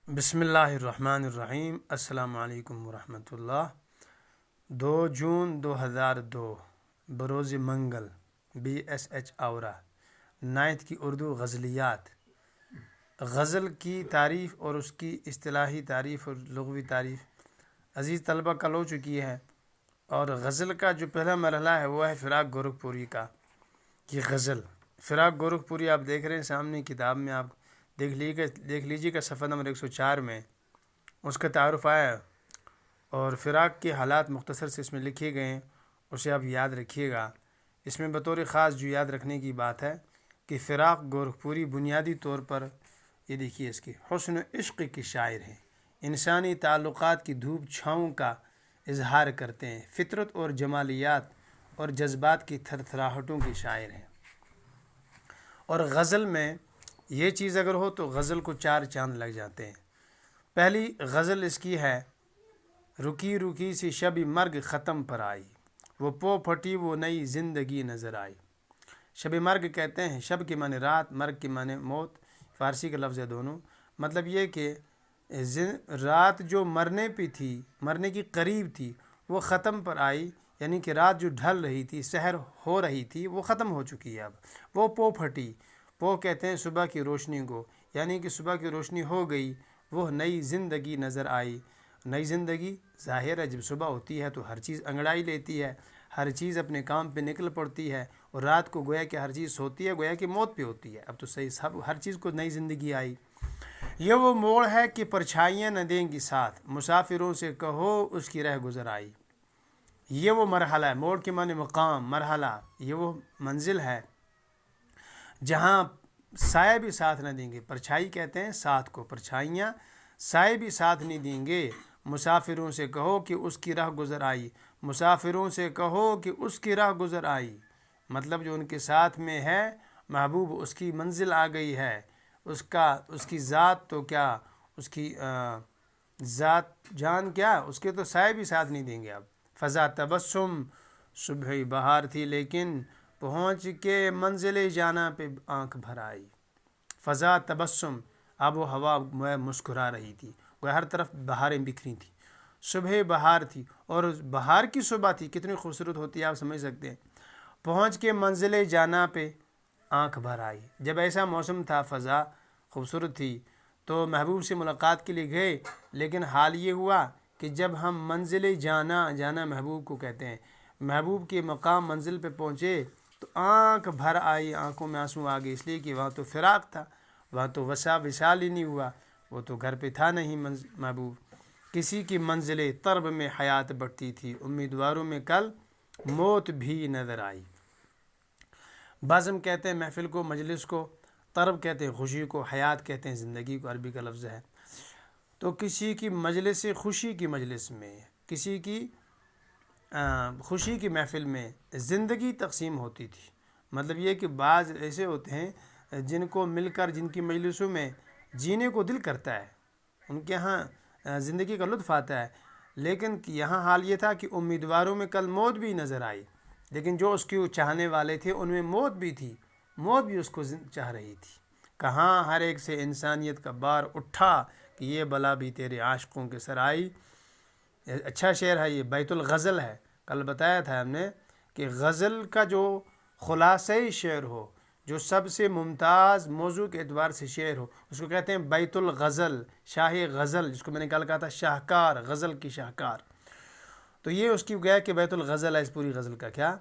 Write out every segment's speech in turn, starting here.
بسم اللہ الرحمن الرحیم۔ السلام علیکم ورحمۃ اللہ۔ 2 جون 2002 بروز منگل، BSH آورہ، 9th کی اردو غزلیات۔ غزل کی تعریف اور اس کی اصطلاحی تعریف اور لغوی تعریف عزیز طلبہ کل ہو چکی ہے، اور غزل کا جو پہلا مرحلہ ہے وہ ہے فراق گورکھپوری کا یہ غزل۔ فراق گورکھپوری آپ دیکھ رہے ہیں سامنے کتاب میں، آپ دیکھ لیجیے کہ صفحہ نمبر 104 میں اس کا تعارف آیا ہے، اور فراق کے حالات مختصر سے اس میں لکھے گئے ہیں، اسے آپ یاد رکھیے گا۔ اس میں بطور خاص جو یاد رکھنے کی بات ہے کہ فراق گورکھپوری بنیادی طور پر یہ دیکھیے اس کی حسن و عشق کے شاعر ہیں، انسانی تعلقات کی دھوپ چھاؤں کا اظہار کرتے ہیں، فطرت اور جمالیات اور جذبات کی تھرتھراہٹوں کے شاعر ہیں۔ اور غزل میں یہ چیز اگر ہو تو غزل کو 4 چاند لگ جاتے ہیں۔ پہلی غزل اس کی ہے، رکی رکی سی شب مرگ ختم پر آئی، وہ پو پھٹی وہ نئی زندگی نظر آئی۔ شب مرگ کہتے ہیں، شب کے معنی رات، مرگ کے معنی موت، فارسی کا لفظ ہے دونوں۔ مطلب یہ کہ رات جو مرنے پہ تھی، مرنے کی قریب تھی، وہ ختم پر آئی، یعنی کہ رات جو ڈھل رہی تھی، سحر ہو رہی تھی، وہ ختم ہو چکی ہے اب۔ وہ پو پھٹی، پو کہتے ہیں صبح کی روشنی کو، یعنی کہ صبح کی روشنی ہو گئی، وہ نئی زندگی نظر آئی۔ نئی زندگی ظاہر ہے، جب صبح ہوتی ہے تو ہر چیز انگڑائی لیتی ہے، ہر چیز اپنے کام پہ نکل پڑتی ہے، اور رات کو گویا کہ ہر چیز سوتی ہے، گویا کہ موت پہ ہوتی ہے۔ اب تو صحیح سب ہر چیز کو نئی زندگی آئی۔ یہ وہ موڑ ہے کہ پرچھائیاں نہ دیں گی ساتھ، مسافروں سے کہو اس کی رہ گزر آئی۔ یہ وہ مرحلہ ہے، موڑ کے معنی مقام، مرحلہ، یہ وہ منزل ہے جہاں سایہ بھی ساتھ نہ دیں گے۔ پرچھائی کہتے ہیں ساتھ کو، پرچھائیاں، سائے بھی ساتھ نہیں دیں گے۔ مسافروں سے کہو کہ اس کی راہ گزر آئی، مسافروں سے کہو کہ اس کی راہ گزر آئی، مطلب جو ان کے ساتھ میں ہے محبوب، اس کی منزل آ گئی ہے، اس کی ذات تو کیا، اس کی ذات جان کیا، اس کے تو سائے بھی ساتھ نہیں دیں گے اب۔ فضا تبسم، صبح بہار تھی لیکن پہنچ کے منزل جانا پہ آنکھ بھر آئی۔ فضا تبسم، آب و ہوا مسکرا رہی تھی، وہ ہر طرف بہاریں بکھری تھیں۔ صبح بہار تھی، اور بہار کی صبح تھی، کتنی خوبصورت ہوتی ہے آپ سمجھ سکتے ہیں۔ پہنچ کے منزل جانا پہ آنکھ بھر آئی، جب ایسا موسم تھا، فضا خوبصورت تھی، تو محبوب سے ملاقات کے لیے گئے، لیکن حال یہ ہوا کہ جب ہم منزل جانا محبوب کو کہتے ہیں، محبوب کے مقام منزل پہ پہنچے تو آنکھ بھر آئی، آنکھوں میں آنسو آ گئے، اس لیے کہ وہاں تو فراق تھا، وہاں تو وصال ہی نہیں ہوا، وہ تو گھر پہ تھا نہیں محبوب۔ کسی کی منزل طرب میں حیات بڑھتی تھی، امیدواروں میں کل موت بھی نظر آئی۔ بزم کہتے ہیں محفل کو، مجلس کو، طرب کہتے ہیں خوشی کو، حیات کہتے ہیں زندگی کو، عربی کا لفظ ہے۔ تو کسی کی مجلس، خوشی کی مجلس میں، کسی کی خوشی کی محفل میں زندگی تقسیم ہوتی تھی۔ مطلب یہ کہ بعض ایسے ہوتے ہیں جن کو مل کر، جن کی مجلسوں میں جینے کو دل کرتا ہے، ان کے ہاں زندگی کا لطف آتا ہے، لیکن یہاں حال یہ تھا کہ امیدواروں میں کل موت بھی نظر آئی، لیکن جو اس کی چاہنے والے تھے ان میں موت بھی تھی، موت بھی اس کو چاہ رہی تھی۔ کہاں ہر ایک سے انسانیت کا بار اٹھا کہ یہ بلا بھی تیرے عاشقوں کے سر آئی۔ اچھا شعر ہے یہ، بیت الغزل ہے۔ کل بتایا تھا ہم نے کہ غزل کا جو خلاصۂ شعر ہو، جو سب سے ممتاز موضوع کے اعتبار سے شعر ہو، اس کو کہتے ہیں بیت الغزل، شاہ غزل، جس کو میں نے کل کہا تھا شاہکار، غزل کی شاہکار۔ تو یہ اس کی گویا کہ بیت الغزل ہے اس پوری غزل کا، کیا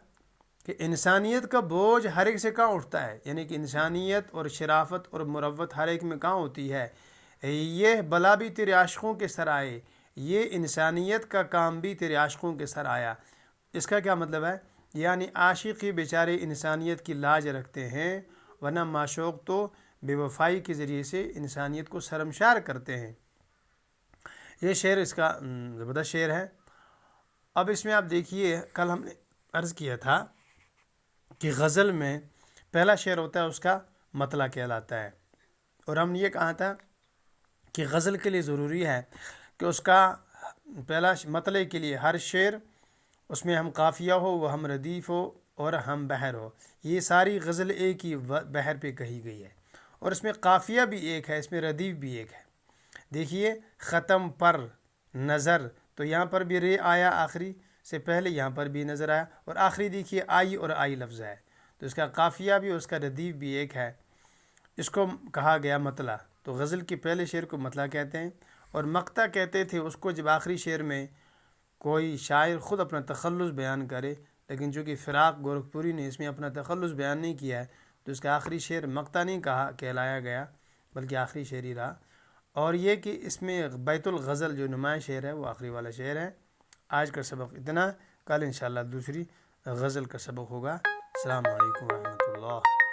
کہ انسانیت کا بوجھ ہر ایک سے کہاں اٹھتا ہے، یعنی کہ انسانیت اور شرافت اور مروت ہر ایک میں کہاں ہوتی ہے۔ یہ بلا بھی تیرے عاشقوں کے سر آئے، یہ انسانیت کا کام بھی تیرے عاشقوں کے سر آیا۔ اس کا کیا مطلب ہے؟ یعنی عاشق ہی بیچارے انسانیت کی لاج رکھتے ہیں، ورنہ معشوق تو بے وفائی کے ذریعے سے انسانیت کو شرمشار کرتے ہیں۔ یہ شعر اس کا زبردست شعر ہے۔ اب اس میں آپ دیکھیے، کل ہم نے عرض کیا تھا کہ غزل میں پہلا شعر ہوتا ہے اس کا مطلع کہلاتا ہے، اور ہم نے یہ کہا تھا کہ غزل کے لیے ضروری ہے کہ اس کا پہلا مطلع کے لیے ہر شعر اس میں ہم قافیہ ہو، وہ ہم ردیف ہو، اور ہم بحر ہو۔ یہ ساری غزل ایک ہی بحر پہ کہی گئی ہے، اور اس میں قافیہ بھی ایک ہے، اس میں ردیف بھی ایک ہے۔ دیکھیے ختم پر نظر، تو یہاں پر بھی رے آیا آخری سے پہلے، یہاں پر بھی نظر آیا، اور آخری دیکھیے آئی اور آئی لفظ ہے، تو اس کا قافیہ بھی اس کا ردیف بھی ایک ہے، اس کو کہا گیا مطلع۔ تو غزل کے پہلے شعر کو مطلع کہتے ہیں، اور مقطع کہتے تھے اس کو جب آخری شعر میں کوئی شاعر خود اپنا تخلص بیان کرے، لیکن چونکہ فراق گورکھپوری نے اس میں اپنا تخلص بیان نہیں کیا ہے تو اس کا آخری شعر مقطع نہیں کہلایا گیا، بلکہ آخری شعر ہی رہا۔ اور یہ کہ اس میں بیت الغزل جو نمایاں شعر ہے وہ آخری والا شعر ہے۔ آج کا سبق اتنا، کل انشاءاللہ دوسری غزل کا سبق ہوگا۔ السلام علیکم ورحمۃ اللہ۔